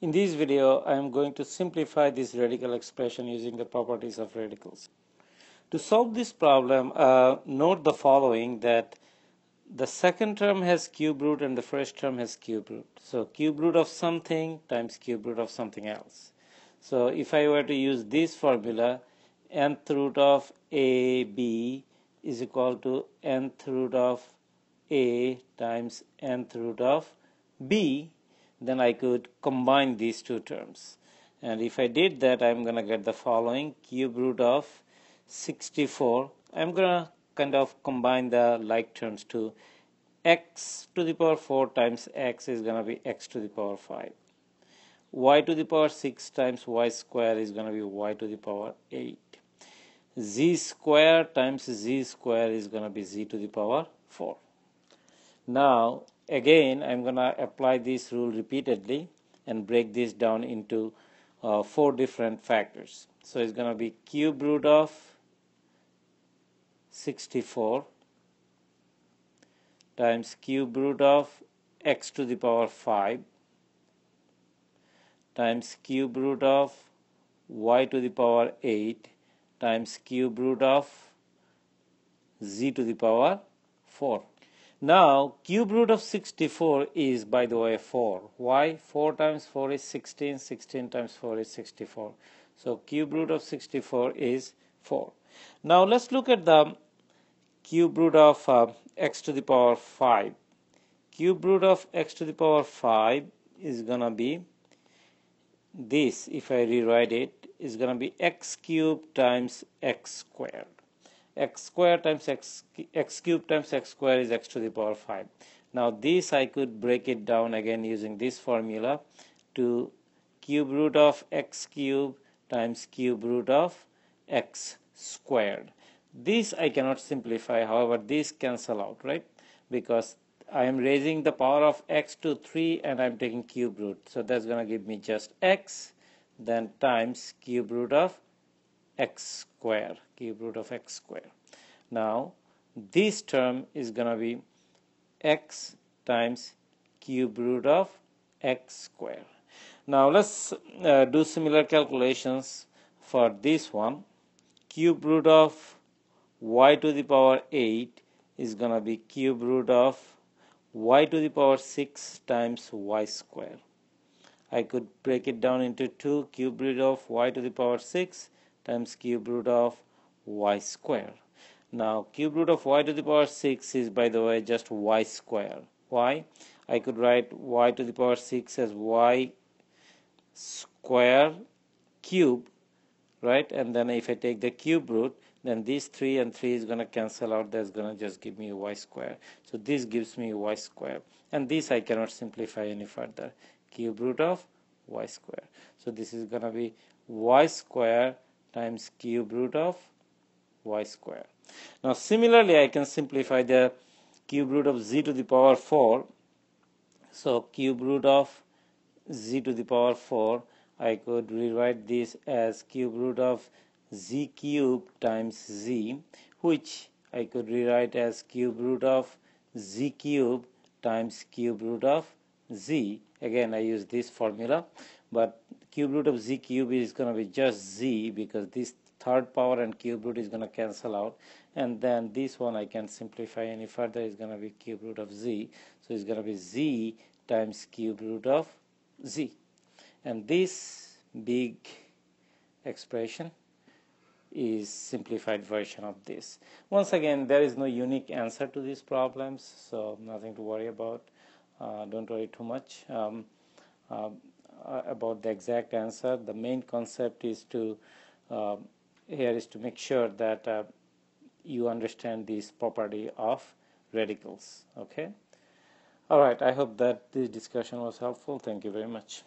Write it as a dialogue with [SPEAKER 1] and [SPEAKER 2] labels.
[SPEAKER 1] In this video, I am going to simplify this radical expression using the properties of radicals. To solve this problem, note the following, that the second term has cube root and the first term has cube root. So cube root of something times cube root of something else. So if I were to use this formula, nth root of AB is equal to nth root of A times nth root of B, then I could combine these two terms. And if I did that, I'm going to get the following: cube root of 64. I'm going to kind of combine the like terms to x to the power 4 times x is going to be x to the power 5. Y to the power 6 times y square is going to be y to the power 8. Z square times z square is going to be z to the power 4. Now again, I'm going to apply this rule repeatedly and break this down into 4 different factors. So it's going to be cube root of 64 times cube root of x to the power 5 times cube root of y to the power 8 times cube root of z to the power 4. Now cube root of 64 is, by the way, 4. Why? 4 times 4 is 16, 16 times 4 is 64. So cube root of 64 is 4. Now let's look at the cube root of x to the power 5. Cube root of x to the power 5 is going to be this. If I rewrite it, is going to be x cubed times x squared. X squared times x cubed times x squared is x to the power 5. Now this I could break it down again using this formula to cube root of x cubed times cube root of x squared. This I cannot simplify, however this cancel out, right? Because I am raising the power of x to 3 and I am taking cube root. So that's going to give me just x, then times cube root of x square, cube root of x square. Now this term is going to be x times cube root of x square. Now let's do similar calculations for this one. Cube root of y to the power 8 is going to be cube root of y to the power 6 times y square. I could break it down into 2. Cube root of y to the power 6 times cube root of y square. Now cube root of y to the power 6 is, by the way, just y square. Why? I could write y to the power 6 as y square cube, right? And then if I take the cube root, then these 3 and 3 is going to cancel out. That's going to just give me y square. So this gives me y square. And this I cannot simplify any further. Cube root of y square. So this is going to be y square times cube root of y square. Now similarly, I can simplify the cube root of z to the power 4. So cube root of z to the power 4, I could rewrite this as cube root of z cubed times z, which I could rewrite as cube root of z cubed times cube root of z. Again, I use this formula, but cube root of z cubed is going to be just z, because this third power and cube root is going to cancel out, and then this one I can simplify any further. Is going to be cube root of z, so it's going to be z times cube root of z. And this big expression is simplified version of this. Once again, there is no unique answer to these problems, so nothing to worry about. Don't worry too much about the exact answer. The main concept is to here is to make sure that you understand this property of radicals. Okay. All right. I hope that this discussion was helpful. Thank you very much.